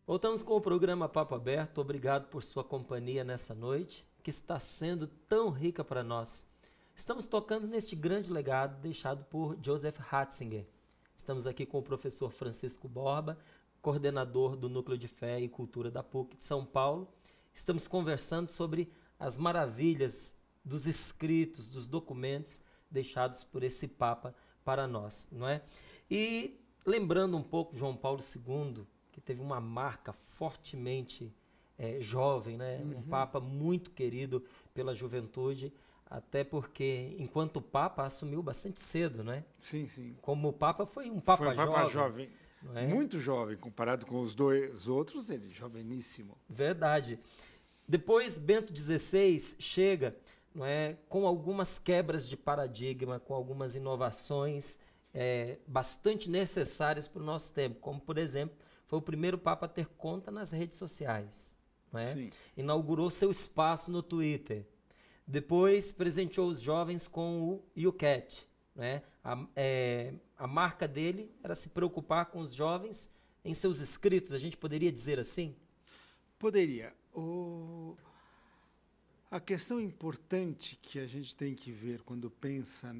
Voltamos com o programa Papo Aberto. Obrigado por sua companhia nessa noite, que está sendo tão rica para nós. Estamos tocando neste grande legado deixado por Joseph Ratzinger. Estamos aqui com o professor Francisco Borba, coordenador do Núcleo de Fé e Cultura da PUC de São Paulo. Estamos conversando sobre as maravilhas dos escritos, dos documentos deixados por esse Papa para nós, não é? E lembrando um pouco João Paulo II, que teve uma marca fortemente jovem, né? Um Papa muito querido pela juventude, até porque, enquanto Papa, assumiu bastante cedo, né? Sim, sim. Como Papa, foi um Foi Papa um Papa jovem, jovem, não é? muito jovem, comparado com os dois outros, ele é joveníssimo. Verdade. Depois, Bento XVI chega, não é, com algumas quebras de paradigma, com algumas inovações bastante necessárias para o nosso tempo, como, por exemplo, foi o primeiro Papa a ter conta nas redes sociais. Não é? Sim. Inaugurou seu espaço no Twitter. Depois, presenteou os jovens com o YouCat. Né? A marca dele era se preocupar com os jovens em seus escritos, a gente poderia dizer assim? Poderia. A questão importante que a gente tem que ver quando pensa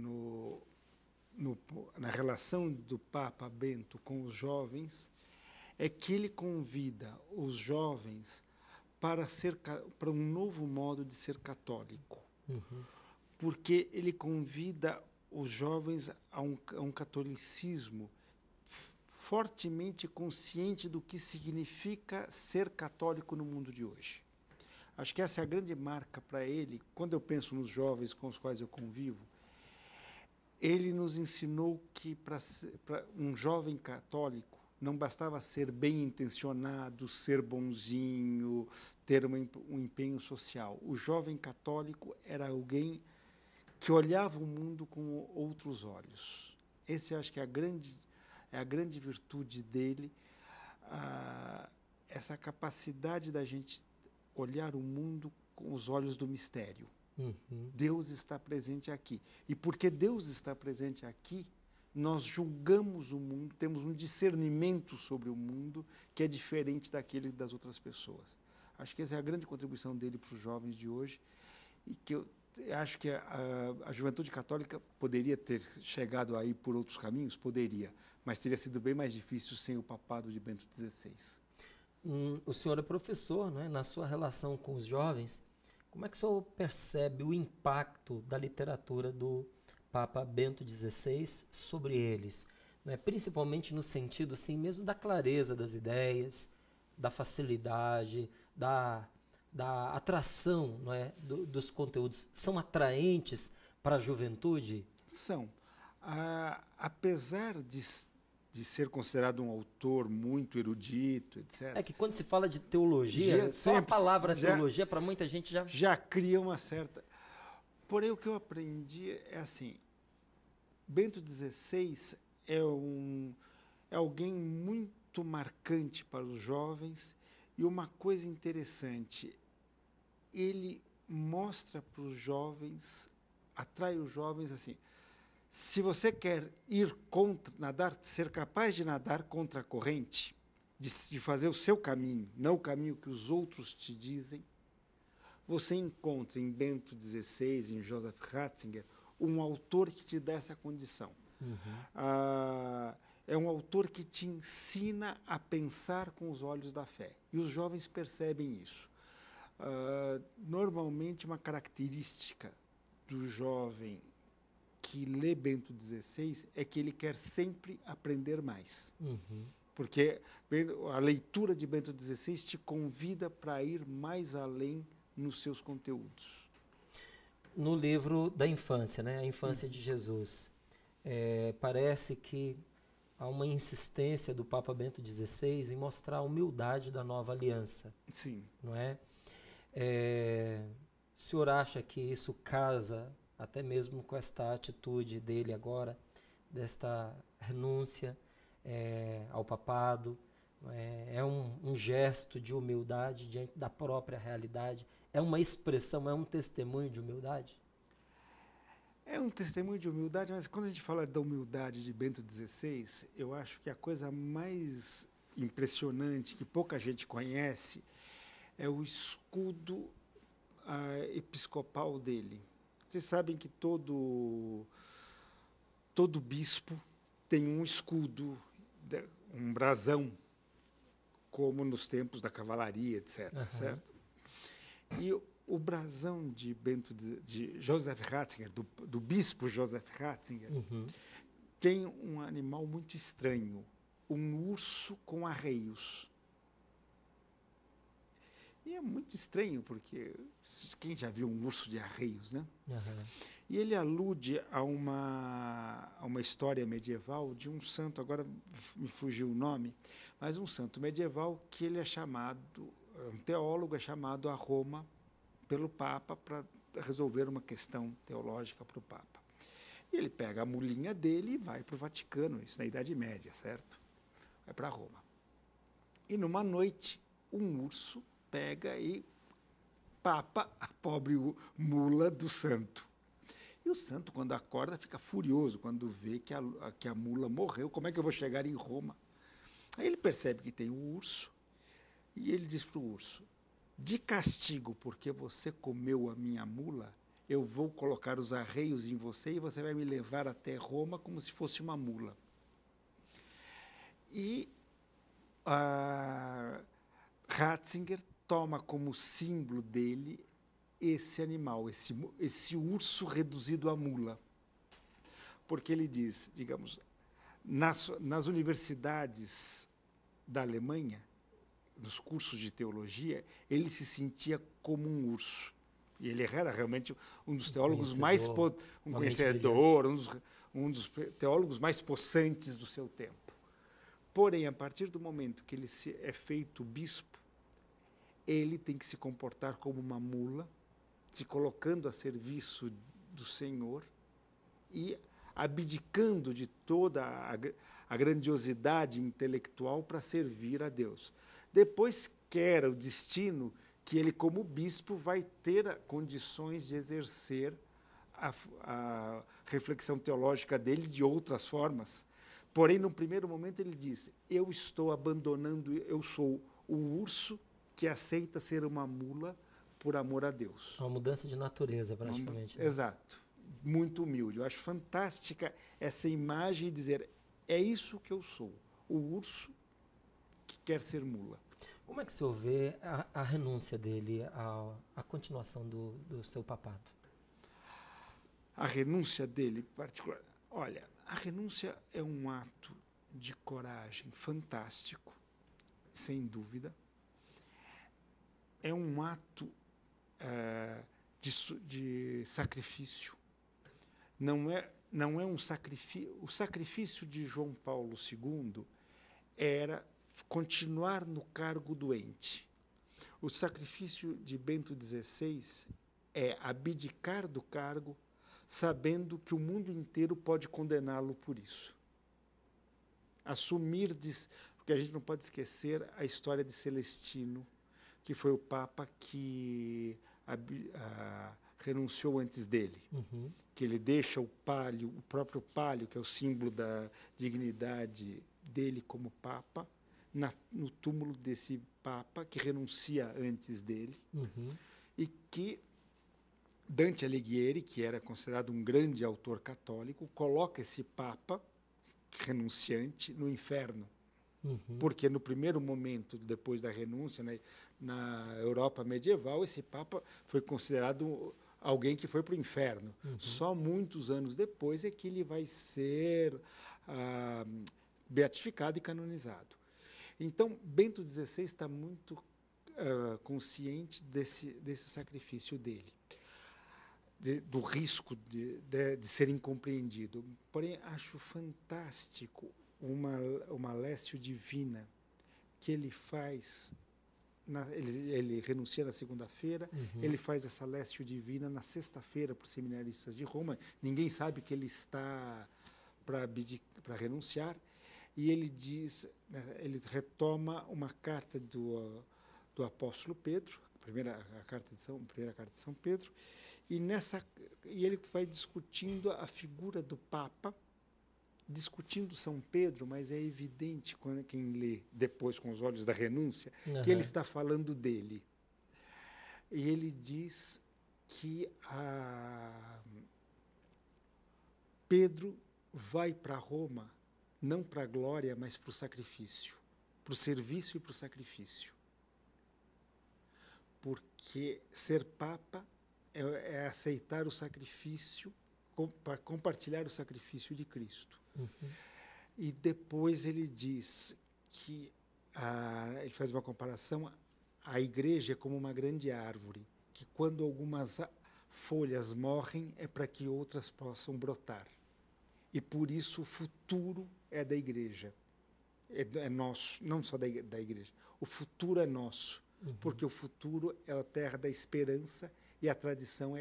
na relação do Papa Bento com os jovens é que ele convida os jovens para um novo modo de ser católico. Porque ele convida os jovens a um catolicismo fortemente consciente do que significa ser católico no mundo de hoje. Acho que essa é a grande marca para ele. Quando eu penso nos jovens com os quais eu convivo, ele nos ensinou que para um jovem católico não bastava ser bem intencionado, ser bonzinho, ter um empenho social. O jovem católico era alguém que olhava o mundo com outros olhos. Esse acho que é a grande virtude dele, essa capacidade da gente olhar o mundo com os olhos do mistério. Deus está presente aqui. E porque Deus está presente aqui, nós julgamos o mundo, temos um discernimento sobre o mundo que é diferente daquele das outras pessoas. Acho que essa é a grande contribuição dele para os jovens de hoje e que eu acho que a juventude católica poderia ter chegado aí por outros caminhos, poderia, mas teria sido bem mais difícil sem o papado de Bento XVI. O senhor é professor, né? Na sua relação com os jovens, como é que o senhor percebe o impacto da literatura do Papa Bento XVI sobre eles? Né? Principalmente no sentido assim, mesmo da clareza das ideias, da facilidade, da atração, não é? Dos conteúdos. São atraentes para a juventude? São. Apesar de ser considerado um autor muito erudito, etc. É que quando se fala de teologia, só a palavra teologia, para muita gente já cria uma certa... Porém, o que eu aprendi é assim, Bento XVI é alguém muito marcante para os jovens e uma coisa interessante, ele mostra para os jovens, atrai os jovens assim, se você quer nadar, ser capaz de nadar contra a corrente, de fazer o seu caminho, não o caminho que os outros te dizem, você encontra em Bento XVI, em Joseph Ratzinger, um autor que te dá essa condição. É um autor que te ensina a pensar com os olhos da fé. E os jovens percebem isso. Normalmente, uma característica do jovem que lê Bento XVI é que ele quer sempre aprender mais. Porque a leitura de Bento XVI te convida para ir mais além nos seus conteúdos. No livro da infância, né? A infância de Jesus, parece que há uma insistência do Papa Bento XVI em mostrar a humildade da nova aliança. Sim. Não é? O senhor acha que isso casa até mesmo com esta atitude dele agora, desta renúncia ao papado? É um gesto de humildade diante da própria realidade? É uma expressão, é um testemunho de humildade? É um testemunho de humildade, mas quando a gente fala da humildade de Bento XVI, eu acho que a coisa mais impressionante, que pouca gente conhece, é o escudo episcopal dele. Vocês sabem que todo bispo tem um escudo, um brasão, como nos tempos da cavalaria, etc. Certo? E o brasão de Joseph Ratzinger, do bispo Joseph Ratzinger, tem um animal muito estranho, um urso com arreios. E é muito estranho, porque quem já viu um urso de arreios, né? E ele alude a uma história medieval de um santo, agora me fugiu o nome, mas um santo medieval que ele é chamado, um teólogo é chamado a Roma pelo Papa para resolver uma questão teológica para o Papa. E ele pega a mulinha dele e vai para o Vaticano, isso na Idade Média, certo? Vai para Roma. E numa noite, um urso pega e papa a pobre mula do santo. E o santo, quando acorda, fica furioso quando vê que a mula morreu. Como é que eu vou chegar em Roma? Aí ele percebe que tem um urso e ele diz para o urso: de castigo, porque você comeu a minha mula, eu vou colocar os arreios em você e você vai me levar até Roma como se fosse uma mula. E Ratzinger toma como símbolo dele esse animal, esse urso reduzido a mula. Porque ele diz, digamos, nas universidades da Alemanha, nos cursos de teologia, ele se sentia como um urso. E ele era realmente um dos teólogos mais conhecedor, um dos teólogos mais possantes do seu tempo. Porém, a partir do momento que ele é feito bispo, ele tem que se comportar como uma mula, se colocando a serviço do Senhor e abdicando de toda a grandiosidade intelectual para servir a Deus. Depois quer o destino que ele, como bispo, vai ter condições de exercer a reflexão teológica dele de outras formas. Porém, no primeiro momento, ele diz: eu estou abandonando, eu sou o urso que aceita ser uma mula por amor a Deus. Uma mudança de natureza, praticamente. Exato. Muito humilde. Eu acho fantástica essa imagem de dizer: é isso que eu sou, o urso que quer ser mula. Como é que o senhor vê a renúncia dele, a continuação do seu papado? A renúncia dele, particular. Olha, a renúncia é um ato de coragem fantástico, sem dúvida. É um ato de sacrifício. Não é um sacrifício. O sacrifício de João Paulo II era continuar no cargo doente. O sacrifício de Bento XVI é abdicar do cargo, sabendo que o mundo inteiro pode condená-lo por isso. Assumir, porque a gente não pode esquecer a história de Celestino, que foi o Papa que renunciou antes dele. Que ele deixa o próprio palio, que é o símbolo da dignidade dele como Papa, no túmulo desse Papa, que renuncia antes dele, e que Dante Alighieri, que era considerado um grande autor católico, coloca esse Papa renunciante no inferno. Porque no primeiro momento, depois da renúncia, na Europa medieval, esse Papa foi considerado alguém que foi para o inferno. Só muitos anos depois é que ele vai ser beatificado e canonizado. Então, Bento XVI está muito consciente desse sacrifício dele, do risco de ser incompreendido. Porém, acho fantástico uma lécio divina que ele faz. Ele renuncia na segunda-feira, ele faz essa lécio divina na sexta-feira para os seminaristas de Roma. Ninguém sabe que ele está para renunciar. E ele diz, ele retoma uma carta do apóstolo Pedro, a primeira carta de São Pedro, e ele vai discutindo a figura do Papa discutindo São Pedro, mas é evidente, quando quem lê depois com os olhos da renúncia, que Aham. ele está falando dele. E ele diz que Pedro vai para Roma, não para a glória, mas para o sacrifício, para o serviço e para o sacrifício. Porque ser Papa é aceitar o sacrifício, para compartilhar o sacrifício de Cristo. Uhum. E depois ele diz que, ele faz uma comparação, a igreja é como uma grande árvore, que quando algumas folhas morrem é para que outras possam brotar. E por isso o futuro é da igreja, é nosso, não só da igreja. O futuro é nosso, porque o futuro é a terra da esperança e a tradição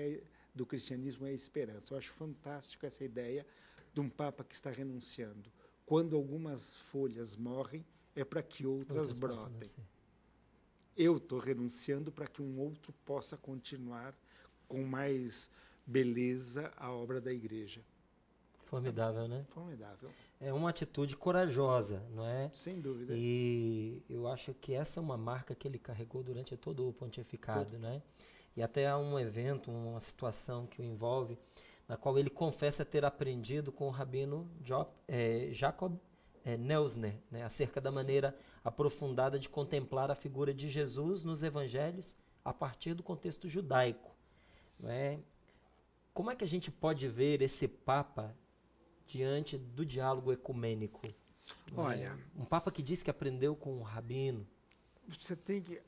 do cristianismo é a esperança. Eu acho fantástico essa ideia de um Papa que está renunciando. Quando algumas folhas morrem, é para que outras brotem. Eu estou renunciando para que um outro possa continuar com mais beleza a obra da igreja. Formidável, né? Formidável. É uma atitude corajosa, não é? Sem dúvida. E eu acho que essa é uma marca que ele carregou durante todo o pontificado, né? E até há um evento, uma situação que o envolve, na qual ele confessa ter aprendido com o rabino Jacob Neusner, né? Acerca da maneira aprofundada de contemplar a figura de Jesus nos evangelhos a partir do contexto judaico, não é? Como é que a gente pode ver esse Papa diante do diálogo ecumênico? Olha, um Papa que diz que aprendeu com o rabino. Você tem que...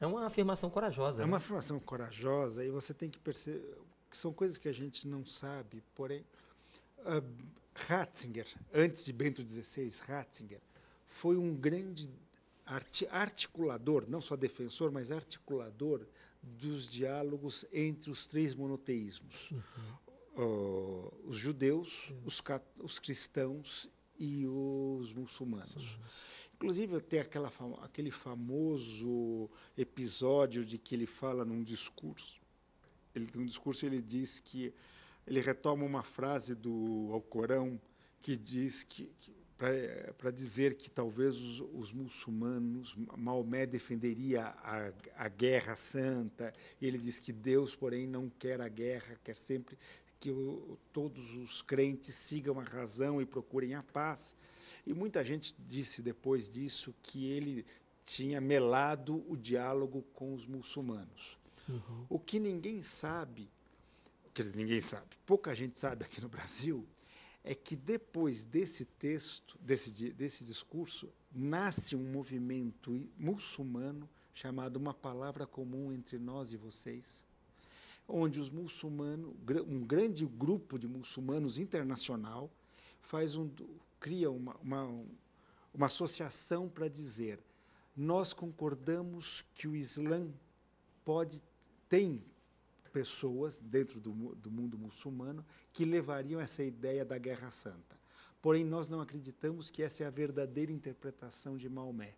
É uma afirmação corajosa. É uma afirmação corajosa e você tem que perceber que são coisas que a gente não sabe, porém... Ratzinger, antes de Bento XVI, Ratzinger, foi um grande articulador, não só defensor, mas articulador dos diálogos entre os três monoteísmos. Os judeus, os cristãos e os muçulmanos. Inclusive, tem aquele famoso episódio de que ele fala num discurso. Ele diz que ele retoma uma frase do Alcorão que diz que para dizer que talvez os muçulmanos, Maomé defenderia a guerra santa. E ele diz que Deus, porém, não quer a guerra, quer sempre que todos os crentes sigam a razão e procurem a paz. E muita gente disse depois disso que ele tinha melado o diálogo com os muçulmanos. O que ninguém sabe, quer dizer, ninguém sabe, pouca gente sabe aqui no Brasil, é que depois desse texto, desse discurso, nasce um movimento muçulmano chamado Uma Palavra Comum Entre Nós e Vocês, onde os muçulmanos, um grande grupo de muçulmanos internacional, cria uma associação para dizer: nós concordamos que o Islã tem pessoas dentro do mundo muçulmano que levariam essa ideia da Guerra Santa. Porém, nós não acreditamos que essa é a verdadeira interpretação de Maomé.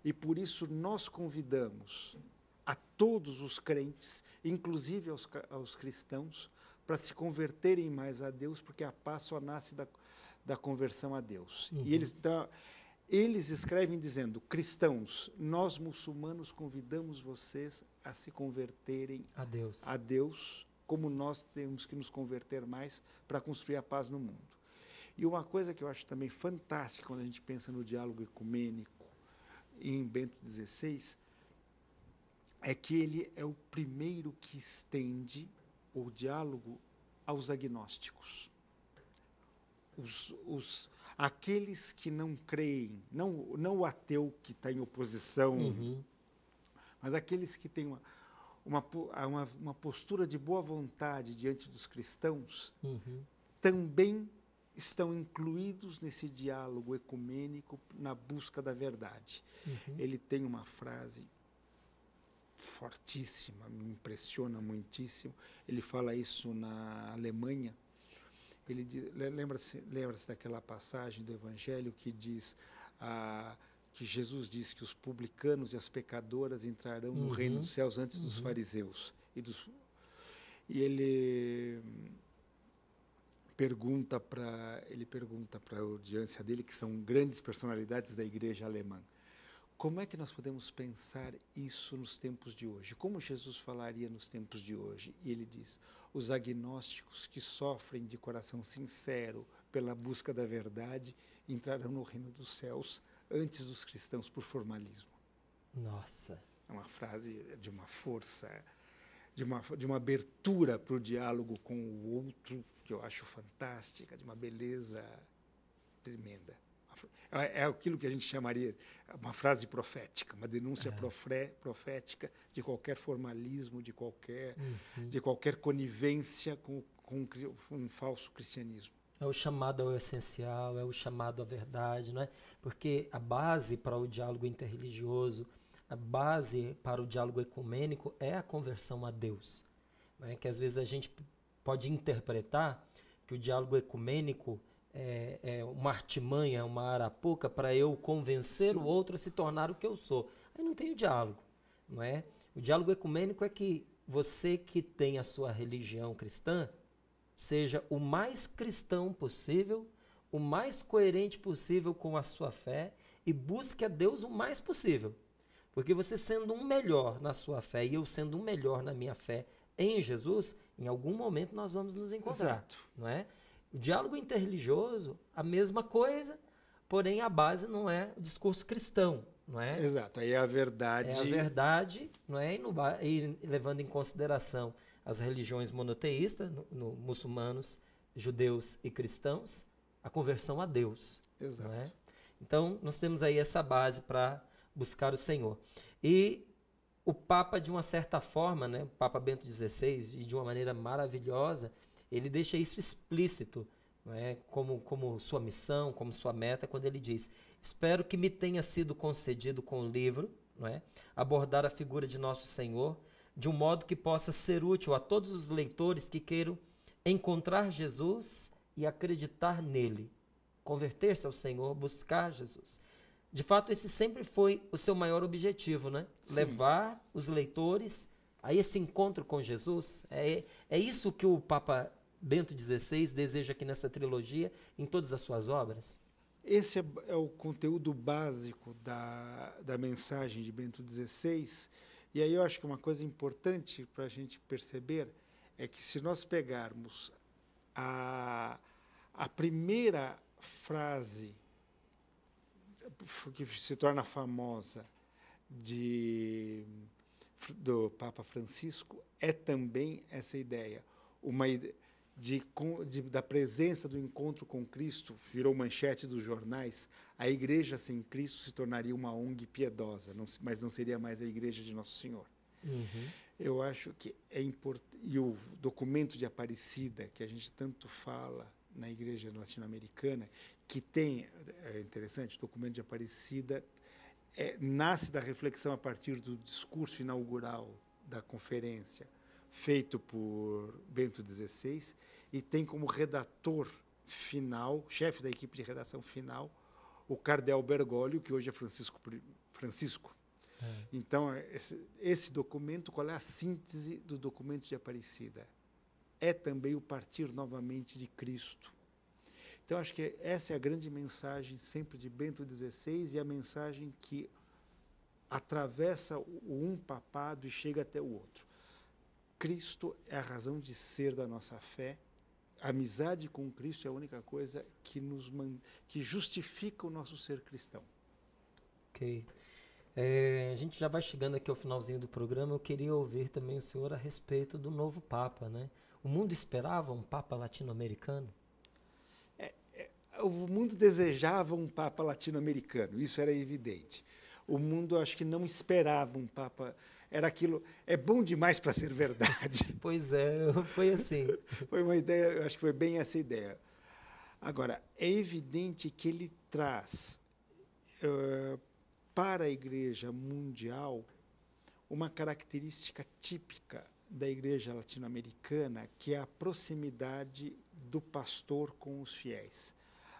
E por isso nós convidamos a todos os crentes, inclusive aos cristãos, para se converterem mais a Deus, porque a paz só nasce da conversão a Deus. E eles escrevem dizendo: cristãos, nós muçulmanos convidamos vocês a se converterem a Deus, como nós temos que nos converter mais para construir a paz no mundo. E uma coisa que eu acho também fantástica quando a gente pensa no diálogo ecumênico em Bento XVI, é que ele é o primeiro que estende o diálogo aos agnósticos. Aqueles que não creem, não o ateu que está em oposição, mas aqueles que têm uma postura de boa vontade diante dos cristãos, também estão incluídos nesse diálogo ecumênico na busca da verdade. Ele tem uma frase fortíssima, me impressiona muitíssimo. Ele fala isso na Alemanha. Ele lembra-se daquela passagem do Evangelho que diz que Jesus diz que os publicanos e as pecadoras entrarão no reino dos céus antes dos fariseus. E ele ele pergunta para a audiência dele, que são grandes personalidades da igreja alemã, como é que nós podemos pensar isso nos tempos de hoje? Como Jesus falaria nos tempos de hoje? E ele diz, os agnósticos que sofrem de coração sincero pela busca da verdade entrarão no reino dos céus antes dos cristãos por formalismo. Nossa! É uma frase de uma força, de uma abertura para o diálogo com o outro, que eu acho fantástica, de uma beleza tremenda. É aquilo que a gente chamaria uma frase profética, uma denúncia profética de qualquer formalismo, de qualquer conivência com um falso cristianismo. É o chamado ao essencial, é o chamado à verdade, não é? Porque a base para o diálogo interreligioso, a base para o diálogo ecumênico é a conversão a Deus. Não é? Que às vezes a gente pode interpretar que o diálogo ecumênico é uma artimanha, uma arapuca para eu convencer o outro a se tornar o que eu sou. Aí não tem o diálogo, não é? O diálogo ecumênico é que você que tem a sua religião cristã seja o mais cristão possível, o mais coerente possível com a sua fé e busque a Deus o mais possível. Porque você sendo um melhor na sua fé e eu sendo um melhor na minha fé em Jesus, em algum momento nós vamos nos encontrar. Exato. Não é? O diálogo interreligioso, a mesma coisa, porém a base não é o discurso cristão, não é? Exato, aí é a verdade. É a verdade, não é? E levando em consideração as religiões monoteístas, muçulmanos, judeus e cristãos, a conversão a Deus. Exato. Não é? Então, nós temos aí essa base para buscar o Senhor. E o Papa, de uma certa forma, né, o Papa Bento XVI, e de uma maneira maravilhosa, ele deixa isso explícito, não é? Como sua missão, como sua meta, quando ele diz: espero que me tenha sido concedido com o livro, não é? Abordar a figura de nosso Senhor, de um modo que possa ser útil a todos os leitores que queiram encontrar Jesus e acreditar nele, converter-se ao Senhor, buscar Jesus. De fato, esse sempre foi o seu maior objetivo, né? Sim. Levar os leitores a esse encontro com Jesus. É isso que o Papa Bento XVI deseja aqui nessa trilogia, em todas as suas obras. Esse é o conteúdo básico da mensagem de Bento XVI. E aí eu acho que uma coisa importante para a gente perceber é que se nós pegarmos a primeira frase que se torna famosa do Papa Francisco, é também essa ideia, da presença do encontro com Cristo, virou manchete dos jornais. A igreja sem Cristo se tornaria uma ONG piedosa, mas não seria mais a igreja de Nosso Senhor. Uhum. Eu acho que é importante, e o documento de Aparecida, que a gente tanto fala na igreja latino-americana, que tem, é interessante, o documento de Aparecida nasce da reflexão a partir do discurso inaugural da conferência, feito por Bento XVI, e tem como redator final, chefe da equipe de redação final, o cardeal Bergoglio, que hoje é Francisco. Então, esse documento, qual é a síntese do documento de Aparecida? É também o partir novamente de Cristo. Então, acho que essa é a grande mensagem sempre de Bento XVI e a mensagem que atravessa um papado e chega até o outro. Cristo é a razão de ser da nossa fé. A amizade com Cristo é a única coisa que justifica o nosso ser cristão. Ok. A gente já vai chegando aqui ao finalzinho do programa. Eu queria ouvir também o senhor a respeito do novo Papa, né? O mundo esperava um Papa latino-americano? O mundo desejava um Papa latino-americano, isso era evidente. O mundo, acho que não esperava um Papa. Era aquilo, é bom demais para ser verdade. Pois é, foi assim. Foi uma ideia, eu acho que foi bem essa ideia. Agora, é evidente que ele traz para a Igreja Mundial uma característica típica da Igreja Latino-Americana, que é a proximidade do pastor com os fiéis.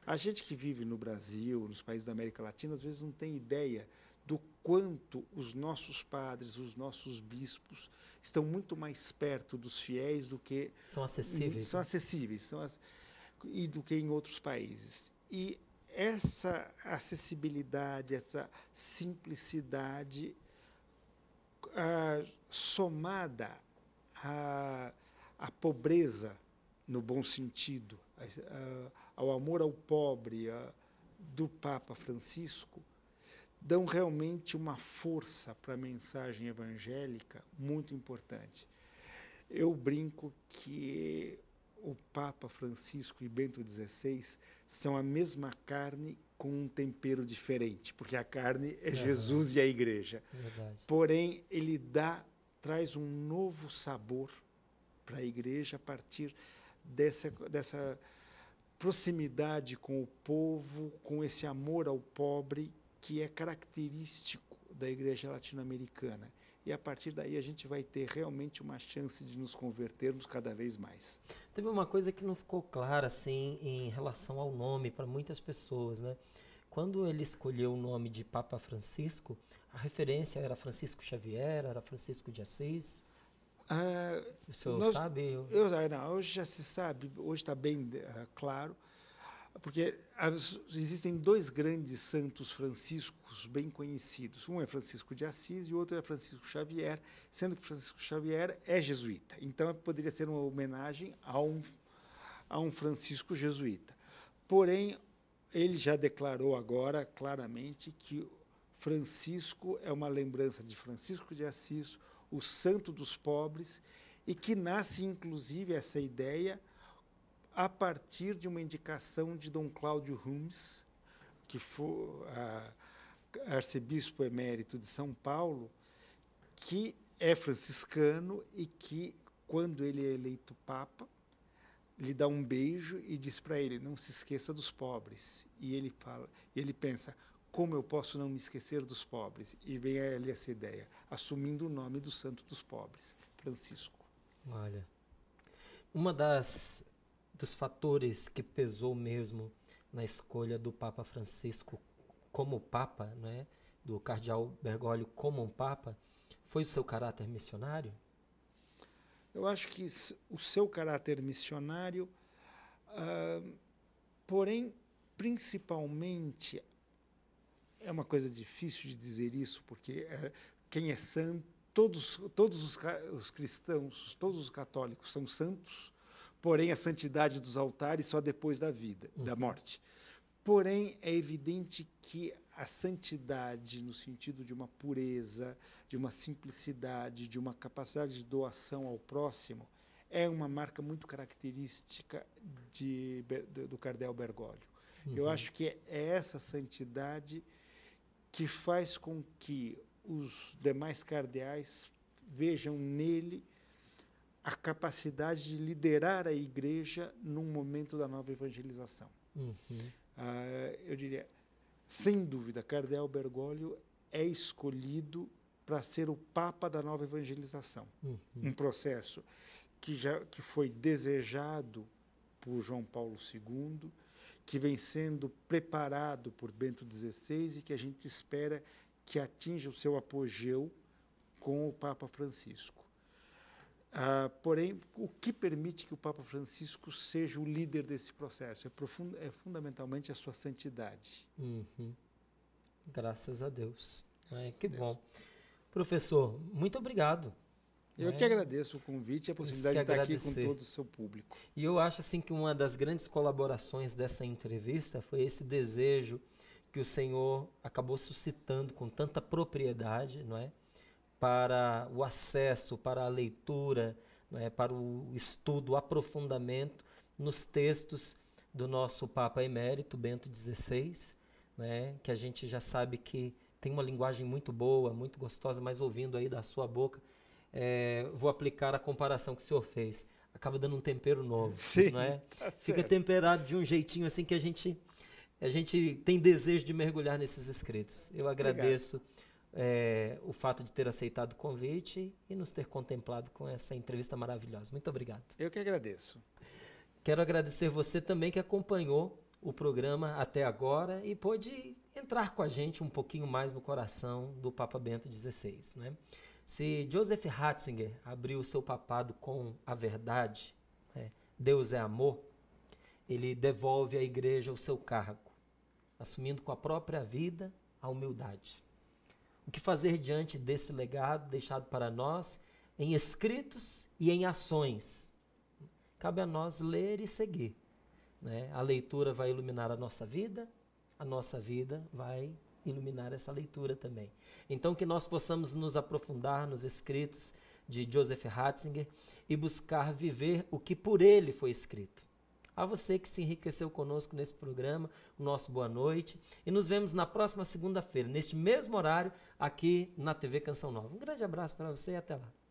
A gente que vive no Brasil, nos países da América Latina, às vezes não tem ideia do quanto os nossos padres, os nossos bispos estão muito mais perto dos fiéis do que... São acessíveis. São acessíveis. e do que em outros países. E essa acessibilidade, essa simplicidade, somada à pobreza, no bom sentido, ao amor ao pobre do Papa Francisco, dão realmente uma força para a mensagem evangélica muito importante. Eu brinco que o Papa Francisco e Bento XVI são a mesma carne com um tempero diferente, porque a carne é Jesus e a Igreja. Verdade. Porém, ele traz um novo sabor para a Igreja a partir dessa proximidade com o povo, com esse amor ao pobre que é característico da Igreja latino-americana. E a partir daí a gente vai ter realmente uma chance de nos convertermos cada vez mais. Teve uma coisa que não ficou clara assim em relação ao nome para muitas pessoas, né? Quando ele escolheu o nome de Papa Francisco, a referência era Francisco Xavier, era Francisco de Assis? O senhor sabe? Não, hoje já se sabe, hoje está bem claro, porque existem dois grandes santos franciscos bem conhecidos. Um é Francisco de Assis e o outro é Francisco Xavier, sendo que Francisco Xavier é jesuíta. Então, poderia ser uma homenagem a um Francisco jesuíta. Porém, ele já declarou agora claramente que Francisco é uma lembrança de Francisco de Assis, o santo dos pobres, e que nasce, inclusive, essa ideia a partir de uma indicação de Dom Cláudio Rumes, que foi arcebispo emérito de São Paulo, que é franciscano e que, quando ele é eleito papa, lhe dá um beijo e diz para ele: não se esqueça dos pobres. E ele pensa: como eu posso não me esquecer dos pobres? E vem ali essa ideia, assumindo o nome do santo dos pobres, Francisco. Olha, dos fatores que pesou mesmo na escolha do Papa Francisco como Papa, né, do cardeal Bergoglio como um Papa, foi o seu caráter missionário? Eu acho que o seu caráter missionário, porém, principalmente, é uma coisa difícil de dizer isso, porque quem é santo, todos os cristãos, todos os católicos são santos, porém a santidade dos altares só depois da vida, da morte. Porém, é evidente que a santidade, no sentido de uma pureza, de uma simplicidade, de uma capacidade de doação ao próximo, é uma marca muito característica do cardeal Bergoglio. Eu acho que é essa santidade que faz com que os demais cardeais vejam nele a capacidade de liderar a Igreja num momento da nova evangelização. Eu diria, sem dúvida, cardeal Bergoglio é escolhido para ser o Papa da nova evangelização. Um processo que foi desejado por João Paulo II, que vem sendo preparado por Bento XVI e que a gente espera que atinja o seu apogeu com o Papa Francisco. Porém, o que permite que o Papa Francisco seja o líder desse processo é fundamentalmente a sua santidade. Graças a Deus. Que bom. Professor, muito obrigado. Eu que agradeço o convite e a possibilidade de estar aqui com todo o seu público. E eu acho assim que uma das grandes colaborações dessa entrevista foi esse desejo que o Senhor acabou suscitando com tanta propriedade, não é? Para o acesso, para a leitura, não é? Para o estudo, o aprofundamento nos textos do nosso Papa Emérito, Bento XVI, né? Que a gente já sabe que tem uma linguagem muito boa, muito gostosa, mas ouvindo aí da sua boca, vou aplicar a comparação que o senhor fez. Acaba dando um tempero novo. Sim, não é? Tá Fica certo. temperado de um jeitinho assim que a gente tem desejo de mergulhar nesses escritos. Eu agradeço o fato de ter aceitado o convite e nos ter contemplado com essa entrevista maravilhosa. Muito obrigado. Eu que agradeço. Quero agradecer você também que acompanhou o programa até agora e pôde entrar com a gente um pouquinho mais no coração do Papa Bento XVI, né? Se Joseph Ratzinger abriu o seu papado com a verdade, Deus é amor, ele devolve à igreja o seu cargo, assumindo com a própria vida a humildade. O que fazer diante desse legado deixado para nós em escritos e em ações? Cabe a nós ler e seguir, né? A leitura vai iluminar a nossa vida vai iluminar essa leitura também. Então, que nós possamos nos aprofundar nos escritos de Joseph Ratzinger e buscar viver o que por ele foi escrito. A você que se enriqueceu conosco nesse programa, o nosso boa noite. E nos vemos na próxima segunda-feira, neste mesmo horário, aqui na TV Canção Nova. Um grande abraço para você e até lá.